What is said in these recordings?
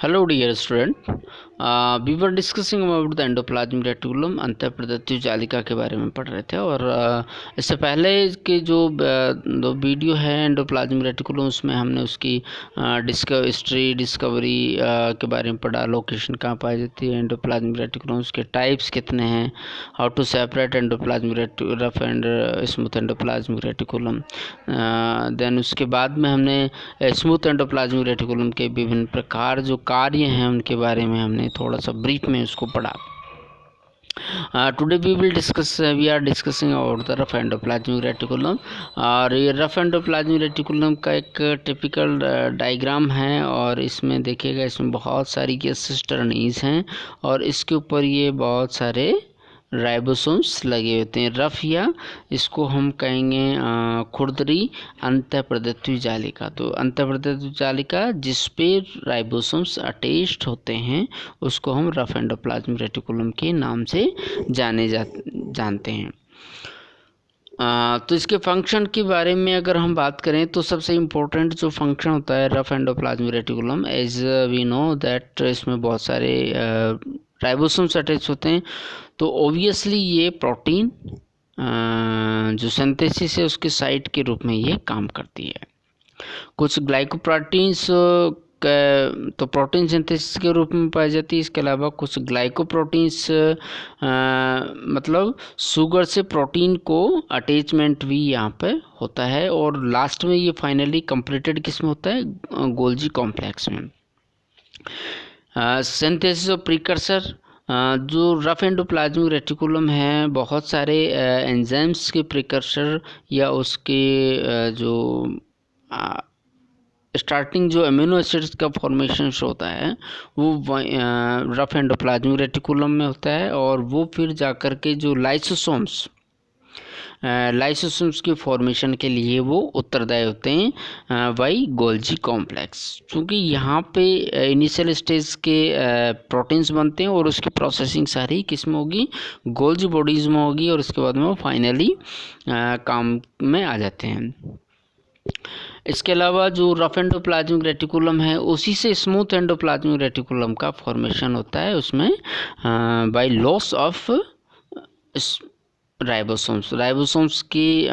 Hello dear student, we were discussing about the endoplasmic reticulum अंतःप्रदत्तीय जालिका के बारे में पढ़ रहे थे। और इससे पहले के जो दो वीडियो है एंडोप्लाज्मिक रेटिकुलम, उसमें हमने उसकी हिस्ट्री डिस्कवरी के बारे में पढ़ा। लोकेशन कहाँ पाई जाती है एंडोप्लाज्मिक रेटिकुलम, उसके टाइप्स कितने हैं, how to separate endoplasmic rough and smooth endoplasmic reticulum. Then उसके बाद में हमने स्मूथ एंडोप्लाज्मिक रेटिकुलम के विभिन्न प्रकार जो कार्य हैं उनके बारे में हमने थोड़ा सा ब्रीफ में उसको पढ़ा। Today we are discussing about the rough endoplasmic reticulum. और ये रफ एंडोप्लाज्मिक रेटिकुलम का एक टिपिकल डायग्राम है, और इसमें देखिएगा इसमें बहुत सारी ये सिस्टर्नीज हैं और इसके ऊपर ये बहुत सारे राइबोसोम्स लगे होते हैं। रफ या इसको हम कहेंगे खुरदरी अंतःप्रदत्तीय जालिका। तो अंतःप्रदत्तीय जालिका जिस पे राइबोसोम्स अटैच्ड होते हैं उसको हम रफ एंडोप्लाज्मिक रेटिकुलम के नाम से जानते हैं। तो इसके फंक्शन के बारे में अगर हम बात करें तो सबसे इम्पोर्टेंट जो फंक्शन होता है rough endoplasmic reticulum, as we know that इसमें बहुत सारे राइबोसोम्स अटैच होते हैं। तो ओबियसली ये प्रोटीन जो सिंथेसिस है उसके साइट के रूप में ये काम करती है। कुछ ग्लाइकोप्रोटीन्स तो प्रोटीन सिंथेसिस के रूप में पाई जाती है। इसके अलावा कुछ ग्लाइकोप्रोटीन्स मतलब शुगर से प्रोटीन को अटैचमेंट भी यहाँ पे होता है, और लास्ट में ये फाइनली कंप्लीटेड किस में होता है, गोल्जी कॉम्प्लेक्स में। सिंथेसिस ऑफ प्रीकर्सर, जो रफ एंडोप्लाज्मिक रेटिकुलम है बहुत सारे एंजाइम्स के प्रीकर्सर या उसके जो स्टार्टिंग जो अमीनो एसिड्स का फॉर्मेशन होता है वो रफ एंडोप्लाज्मिक रेटिकुलम में होता है, और वो फिर जाकर के जो लाइसोसोम्स के फॉर्मेशन के लिए वो उत्तरदायी होते हैं बाई गोल्जी कॉम्प्लेक्स। क्योंकि यहाँ पे इनिशियल स्टेज के प्रोटीन्स बनते हैं और उसकी प्रोसेसिंग सारी किस में होगी, गोल्जी बॉडीज़ में होगी, और उसके बाद में वो फाइनली काम में आ जाते हैं। इसके अलावा जो रफ एंडोप्लाज्मिक रेटिकुलम है उसी से स्मूथ एंडोप्लाज्मिक रेटिकुलम का फॉर्मेशन होता है, उसमें बाय लॉस ऑफ राइबोसोम्स की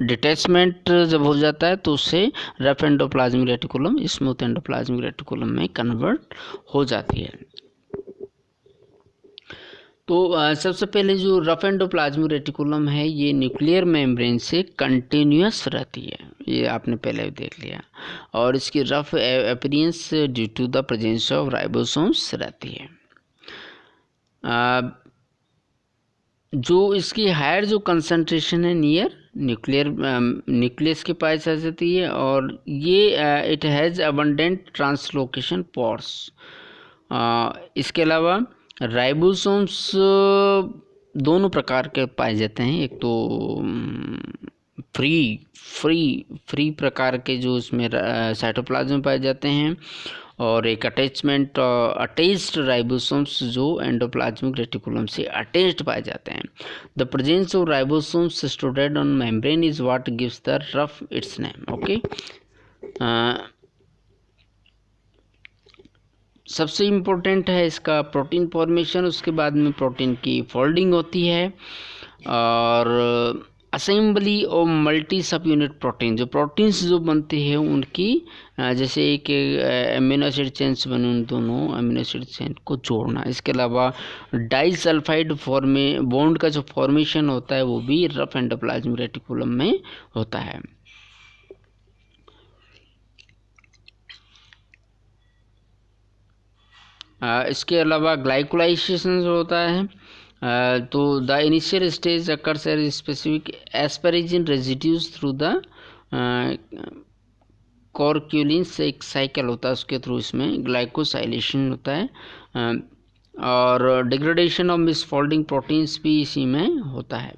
डिटैचमेंट जब हो जाता है तो उससे rough endoplasmic reticulum smooth endoplasmic reticulum में कन्वर्ट हो जाती है। तो सबसे पहले जो रफ एंडोप्लाज्मिक रेटिकुलम है ये न्यूक्लियर मेम्ब्रेन से कंटिन्यूअस रहती है, ये आपने पहले भी देख लिया, और इसकी rough appearance due to the presence of ribosomes रहती है। जो इसकी हायर जो कंसंट्रेशन है नियर न्यूक्लियस के पास आ जाती है, और ये it has abundant translocation pores. इसके अलावा राइबोसोम्स दोनों प्रकार के पाए जाते हैं। एक तो फ्री प्रकार के जो इसमें साइटोप्लाज्म में पाए जाते हैं, और एक अटैच्ड राइबोसोम्स जो एंडोप्लाज्मिक रेटिकुलम से अटैच्ड पाए जाते हैं। The presence of ribosomes stored on membrane is what gives the rough it's name. Okay, सबसे इम्पोर्टेंट है इसका प्रोटीन फॉर्मेशन, उसके बाद में प्रोटीन की फोल्डिंग होती है, और असेंबली और मल्टी सब यूनिट प्रोटीन, जो प्रोटीन्स जो बनते हैं उनकी जैसे एक अमीनो एसिड चेन्स बने उन दोनों अमीनो एसिड चेन को जोड़ना। इसके अलावा डाइसल्फाइड बॉन्ड का जो फॉर्मेशन होता है वो भी रफ एंडोप्लाज्मिक रेटिकुलम में होता है। इसके अलावा ग्लाइकोलाइजेशन होता है, तो the initial stage occurs as specific asparagine residues through the कॉर्क्यूलिन से एक साइकिल होता है, उसके थ्रू इसमें ग्लाइकोसाइलेशन होता है, और डिग्रेडेशन ऑफ मिसफोल्डिंग प्रोटीन्स भी इसी में होता है।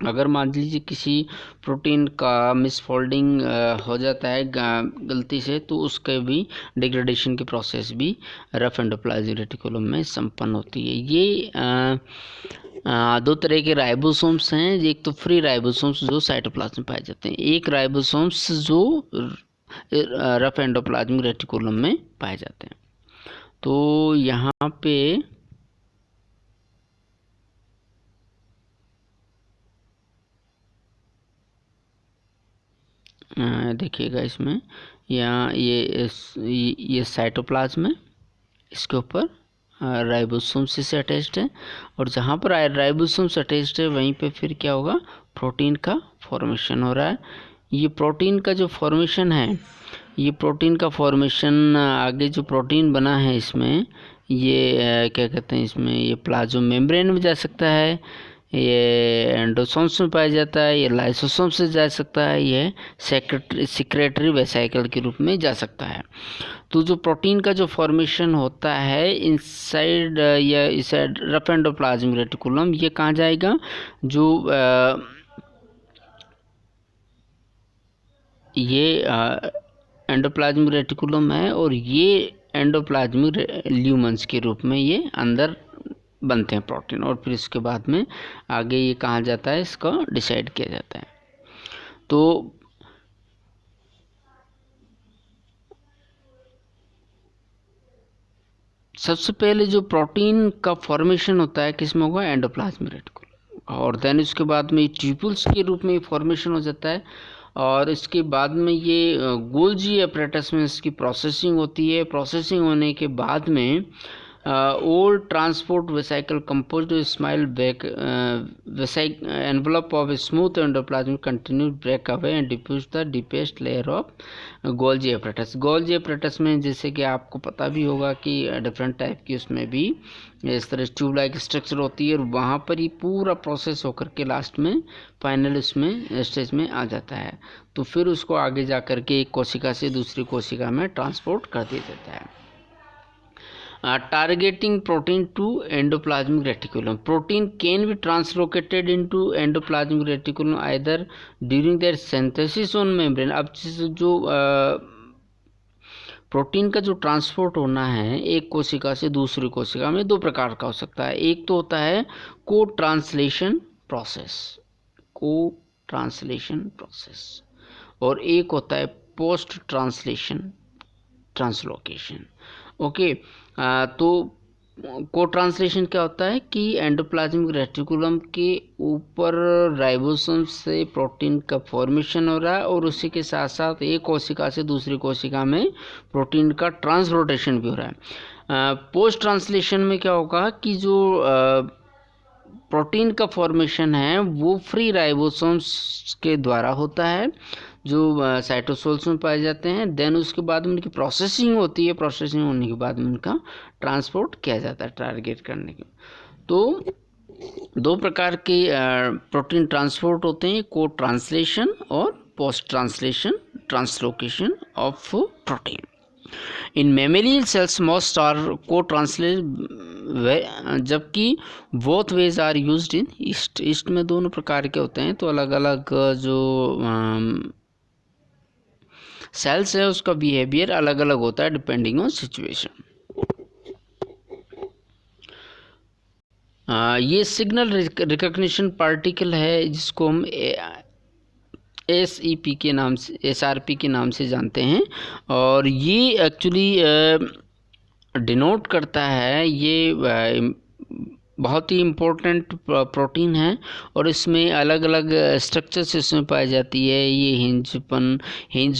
अगर मान लीजिए किसी प्रोटीन का मिसफोल्डिंग हो जाता है गलती से, तो उसके भी डिग्रेडेशन की प्रोसेस भी रफ एंडोप्लाज्मिक रेटिकुलम में संपन्न होती है। ये दो तरह के राइबोसोम्स हैं। एक तो फ्री राइबोसोम्स जो साइटोप्लाज्म में पाए जाते हैं, एक राइबोसोम्स जो रफ एंडोप्लाज्मिक रेटिकुलम में पाए जाते हैं। तो यहाँ पे देखिएगा, इसमें यहाँ ये साइटोप्लाज्म है, इसके ऊपर राइबोसोम से अटैच्ड है, और जहाँ पर राइबोसोम से अटैच्ड है वहीं पे फिर क्या होगा, प्रोटीन का फॉर्मेशन हो रहा है। ये प्रोटीन का जो फॉर्मेशन है, ये प्रोटीन का फॉर्मेशन आगे जो प्रोटीन बना है इसमें, ये क्या कहते हैं, इसमें ये प्लाज्मा मेम्ब्रेन में जा सकता है, ये एंडोसोम्स में पाया जाता है, ये लाइसोसोम से जा सकता है, ये सेक्रेटरी वेसाइकल के रूप में जा सकता है। तो जो प्रोटीन का जो फॉर्मेशन होता है इनसाइड या इनसाइड रफ एंडोप्लाज्मिक रेटिकुलम, ये कहाँ जाएगा, जो ये एंडोप्लाज्मिक रेटिकुलम है, और ये एंडोप्लाज्मिक ल्यूमेंस के रूप में ये अंदर बनते हैं प्रोटीन, और फिर इसके बाद में आगे ये कहाँ जाता है, इसका डिसाइड किया जाता है। तो सबसे पहले जो प्रोटीन का फॉर्मेशन होता है किसमें होगा, एंडोप्लाज्मिक रेटिकुलम, और देन उसके बाद में ट्यूपुल्स के रूप में फॉर्मेशन हो जाता है, और इसके बाद में ये गोल्जी अपरेटस में इसकी प्रोसेसिंग होती है। प्रोसेसिंग होने के बाद में old transport vesicle composed smile back envelope of smooth endoplasmic continue break away and diffuse the deepest layer of Golgi apparatus. Golgi apparatus में जैसे कि आपको पता भी होगा कि डिफरेंट टाइप की उसमें भी इस तरह ट्यूब लाइक स्ट्रक्चर होती है, और वहाँ पर ही पूरा प्रोसेस होकर के लास्ट में फाइनल उसमें स्टेज में आ जाता है। तो फिर उसको आगे जा कर के एक कोशिका से दूसरी कोशिका में ट्रांसपोर्ट कर दिया जाता है। Targeting protein to endoplasmic reticulum. Protein can be translocated into endoplasmic reticulum either during their synthesis on membrane. अब जो प्रोटीन का जो ट्रांसपोर्ट होना है एक कोशिका से दूसरी कोशिका में, दो प्रकार का हो सकता है। एक तो होता है को ट्रांसलेशन प्रोसेस, और एक होता है पोस्ट ट्रांसलेशन ट्रांसलोकेशन। ओके, तो को ट्रांसलेशन क्या होता है कि एंडोप्लाज्मिक रेटिकुलम के ऊपर राइबोसोम से प्रोटीन का फॉर्मेशन हो रहा है, और उसी के साथ साथ एक कोशिका से दूसरी कोशिका में प्रोटीन का ट्रांसलोटेशन भी हो रहा है। पोस्ट ट्रांसलेशन में क्या होगा कि जो प्रोटीन का फॉर्मेशन है वो फ्री राइबोसोम्स के द्वारा होता है, जो साइटोसोल्स में पाए जाते हैं। देन उसके बाद में उनकी प्रोसेसिंग होती है, प्रोसेसिंग होने के बाद में उनका ट्रांसपोर्ट किया जाता है टारगेट करने के। तो दो प्रकार के प्रोटीन ट्रांसपोर्ट होते हैं, को ट्रांसलेशन और post translation translocation of protein. In mammalian cells most are co translate, जबकि both ways are used in yeast में दोनों प्रकार के होते हैं। तो अलग अलग जो सेल्स है उसका बिहेवियर अलग अलग होता है डिपेंडिंग ऑन सिचुएशन। ये सिग्नल रिकॉग्निशन पार्टिकल है जिसको हम SEP के नाम से, SRP के नाम से जानते हैं, और ये एक्चुअली डिनोट करता है, ये बहुत ही इम्पोर्टेंट प्रोटीन है, और इसमें अलग अलग स्ट्रक्चर्स इसमें पाई जाती है। ये हिंज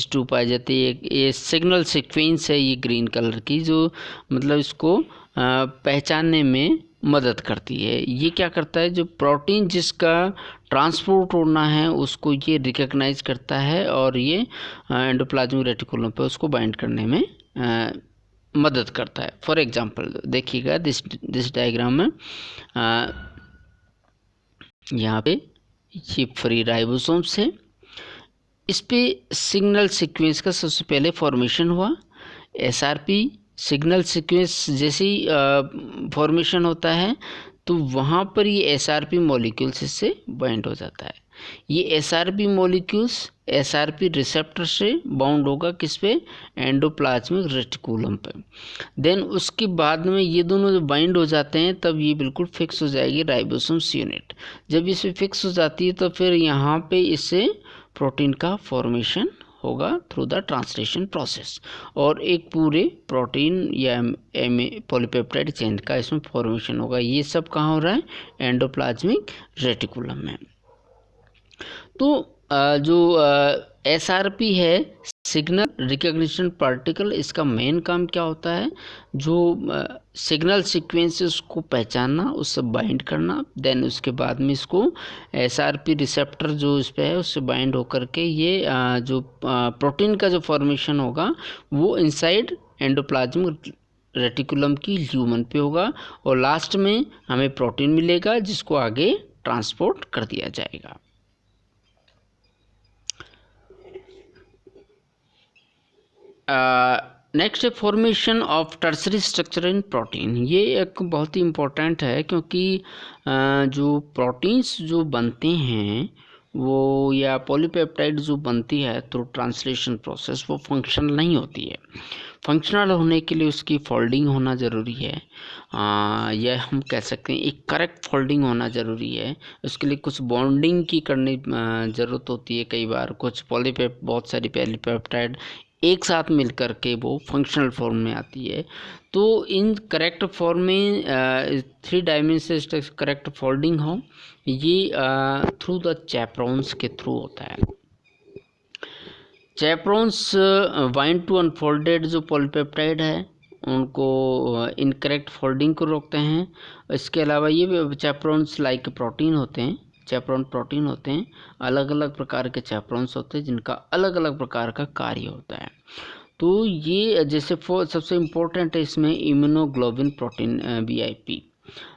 2 पाई जाती है। ये सिग्नल सीक्वेंस है, ये ग्रीन कलर की, जो मतलब इसको पहचानने में मदद करती है। ये क्या करता है, जो प्रोटीन जिसका ट्रांसपोर्ट होना है उसको ये रिकॉग्नाइज करता है, और ये एंडोप्लाज्मिक रेटिकुलम पे उसको बाइंड करने में मदद करता है। फॉर एग्जांपल देखिएगा दिस डायग्राम में, यहाँ पे ये फ्री राइबोसोम्स है, इस पे सिग्नल सीक्वेंस का सबसे पहले फॉर्मेशन हुआ। SRP सिग्नल सीक्वेंस जैसे ही फॉर्मेशन होता है तो वहाँ पर ये SRP मॉलिक्यूल्स इससे बाइंड हो जाता है। ये SRP मॉलिक्यूल्स SRP रिसेप्टर से बाउंड होगा किस पे, एंडोप्लाज्मिक रेटिकुलम पे। देन उसके बाद में ये दोनों जो बाइंड हो जाते हैं तब ये बिल्कुल फिक्स हो जाएगी राइबोसोम्स यूनिट। जब इस पे फिक्स हो जाती है तो फिर यहाँ पे इससे प्रोटीन का फॉर्मेशन होगा थ्रू द ट्रांसलेशन प्रोसेस, और एक पूरे प्रोटीन या पॉलीपेप्टाइड चेन का इसमें फॉर्मेशन होगा। ये सब कहाँ हो रहा है? एंडोप्लाज्मिक रेटिकुलम में। तो जो SRP है, सिग्नल रिकग्निशन पार्टिकल, इसका मेन काम क्या होता है? जो सिग्नल सीक्वेंसेस को पहचानना, उससे बाइंड करना, देन उसके बाद में इसको SRP रिसेप्टर जो इस पे है उससे बाइंड होकर के ये जो प्रोटीन का जो फॉर्मेशन होगा वो इनसाइड एंडोप्लाज्मिक रेटिकुलम की ल्यूमन पे होगा, और लास्ट में हमें प्रोटीन मिलेगा जिसको आगे ट्रांसपोर्ट कर दिया जाएगा। नेक्स्ट है formation of tertiary structure in protein. ये एक बहुत ही इम्पोर्टेंट है, क्योंकि जो प्रोटीन्स जो बनते हैं वो, या पॉलीपेप्टाइड जो बनती है थ्रू ट्रांसलेशन प्रोसेस, वो फंक्शनल नहीं होती है। फंक्शनल होने के लिए उसकी फोल्डिंग होना ज़रूरी है, या हम कह सकते हैं एक करेक्ट फोल्डिंग होना ज़रूरी है। उसके लिए कुछ बॉन्डिंग की करनी ज़रूरत होती है। कई बार कुछ बहुत सारी पॉलीपेप्टाइड एक साथ मिलकर के वो फंक्शनल फॉर्म में आती है। तो इन करेक्ट फॉर्म में 3 डायमेंशन करेक्ट फोल्डिंग हो, ये थ्रू द चैपरोन्स के थ्रू होता है। चैपरोन्स बाइंड टू अनफोल्डेड जो पॉलीपेप्टाइड है उनको इनकरेक्ट फोल्डिंग को रोकते हैं। इसके अलावा ये चैपरोन्स लाइक प्रोटीन होते हैं, चैपरोन प्रोटीन होते हैं, अलग अलग प्रकार के चैपरोन्स होते हैं जिनका अलग अलग प्रकार का कार्य होता है। तो ये जैसे सबसे इम्पोर्टेंट है इसमें इम्यूनोग्लोबिन प्रोटीन BIP।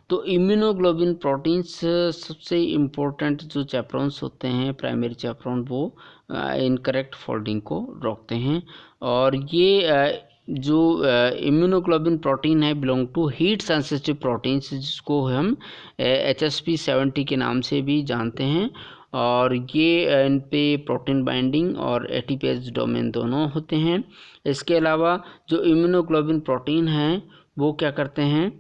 तो इम्यूनोग्लोबिन प्रोटीन्स सबसे इम्पोर्टेंट जो चैपरोन्स होते हैं, प्राइमरी चैपरोन, वो इनकरेक्ट फोल्डिंग को रोकते हैं। और ये जो इम्यूनोग्लोबिन प्रोटीन है belong to heat sensitive proteins, जिसको हम HSP70 के नाम से भी जानते हैं। और ये इन पे प्रोटीन बाइंडिंग और ATPase डोमेन दोनों होते हैं। इसके अलावा जो इम्यूनोग्लोबिन प्रोटीन है वो क्या करते हैं?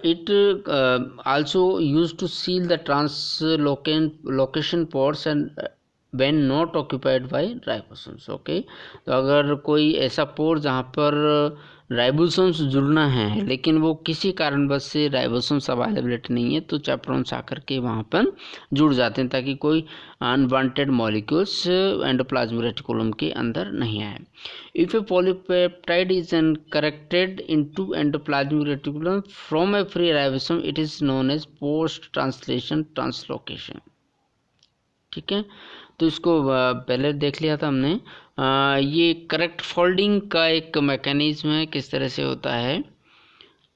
It also used to seal the translocation ports and when not occupied by ribosomes। Okay, तो अगर कोई ऐसा पोर जहाँ पर राइबोसोम्स जुड़ना है लेकिन वो किसी कारणवश से राइबोसोम्स अवेलेबिलिटी नहीं है, तो चैपरोन्स आकर के वहाँ पर जुड़ जाते हैं ताकि कोई अनवांटेड मॉलिक्यूल्स एंडोप्लाज्मिक रेटिकुलम के अंदर नहीं आए। If a polypeptide is corrected into endoplasmic reticulum from a free ribosome, it is known as post translation translocation। ठीक है, तो इसको पहले देख लिया था हमने। ये करेक्ट फोल्डिंग का एक मैकेनिज्म है, किस तरह से होता है,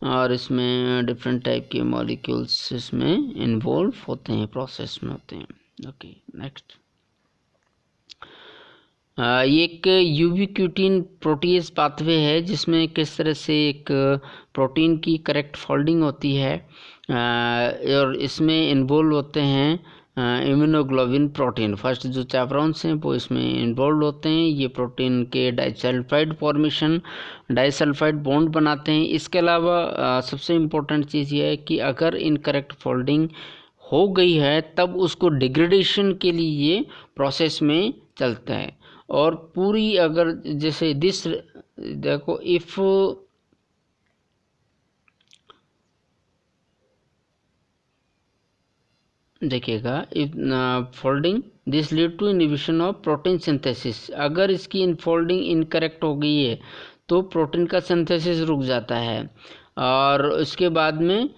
और इसमें डिफरेंट टाइप के मॉलिक्यूल्स इसमें इन्वॉल्व होते हैं, प्रोसेस में होते हैं। ओके, नेक्स्ट ये एक यूबिक्यूटिन प्रोटीज पाथवे है जिसमें किस तरह से एक प्रोटीन की करेक्ट फोल्डिंग होती है, और इसमें इन्वॉल्व होते हैं इम्यूनोग्लोबिन प्रोटीन। फर्स्ट जो चैपरोन्स हैं वो इसमें इन्वॉल्व होते हैं। ये प्रोटीन के डाइसल्फाइड फॉर्मेशन, डाइसल्फाइड बॉन्ड बनाते हैं। इसके अलावा सबसे इम्पोर्टेंट चीज़ ये है कि अगर इनकरेक्ट फोल्डिंग हो गई है तब उसको डिग्रेडेशन के लिए ये प्रोसेस में चलता है। और पूरी अगर जैसे दिस देखो, इफ देखिएगा, if folding this lead to inhibition of protein synthesis. अगर इसकी इनफोल्डिंग इनकरेक्ट हो गई है तो प्रोटीन का सिंथेसिस रुक जाता है और उसके बाद में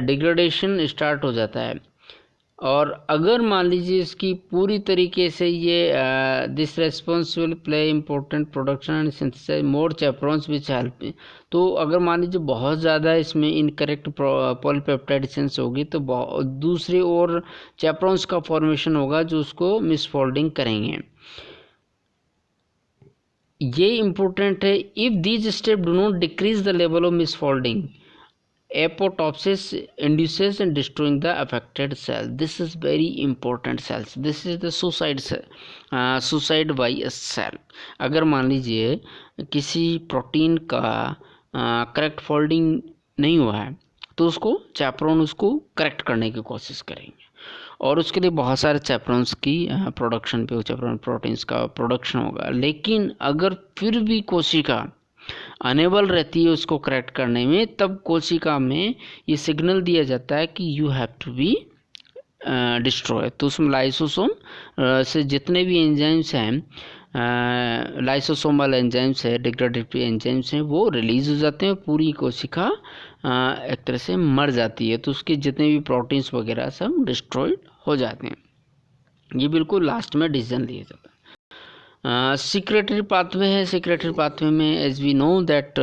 डिग्रेडेशन स्टार्ट हो जाता है। और अगर मान लीजिए इसकी पूरी तरीके से ये this response will play important production and synthesize more chaperones which help, तो अगर मान लीजिए बहुत ज़्यादा इसमें इनकरेक्ट पॉलीपेप्टाइड सेंस होगी तो दूसरे और चैपरोन्स का फॉर्मेशन होगा जो उसको मिसफोल्डिंग करेंगे। ये इम्पोर्टेंट है। If these step do not decrease the level of misfolding, apoptosis induces and destroying the affected cell. This is very important cells. This is the suicide by a cell। अगर मान लीजिए किसी protein का correct folding नहीं हुआ है तो उसको चैपरोन उसको करेक्ट करने की कोशिश करेंगे, और उसके लिए बहुत सारे चैपरॉन्स की प्रोडक्शन पे चैपरॉन प्रोटीन्स का प्रोडक्शन होगा। लेकिन अगर फिर भी कोशिका अनेबल रहती है उसको करेक्ट करने में, तब कोशिका में ये सिग्नल दिया जाता है कि you have to be destroy. तो उसमें लाइसोसोम से जितने भी एंजाइम्स हैं, लाइसोसोमल एंजाइम्स है, डिग्रेडेटरी एंजाइम्स हैं, वो रिलीज हो जाते हैं, पूरी कोशिका एक तरह से मर जाती है। तो उसके जितने भी प्रोटीन्स वगैरह सब डिस्ट्रॉयड हो जाते हैं। ये बिल्कुल लास्ट में डिसीजन लिया जाता है। सिक्रेटरी पाथवे है। सिक्रेटरी पाथवे में as we know that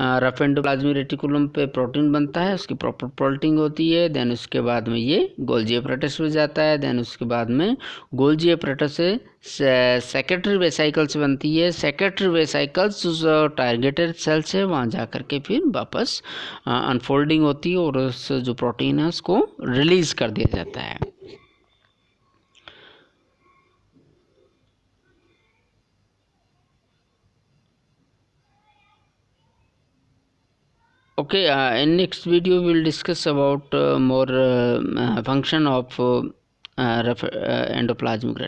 rough endoplasmic reticulum पे प्रोटीन बनता है, उसकी प्रॉपर प्रोल्टिंग होती है, देन उसके बाद में ये गोल्जी एपरेटस में जाता है, देन उसके बाद में गोल्जी एपरेटस से सेक्रेटरी वेसाइकल्स बनती है। सेक्रेटरी वेसाइकल्स उस टारगेटेड सेल्स है, वहाँ जा कर के फिर वापस अनफोल्डिंग होती है और उस जो प्रोटीन है उसको रिलीज कर दिया जाता है। Okay, in next video we will discuss about more function of endoplasmic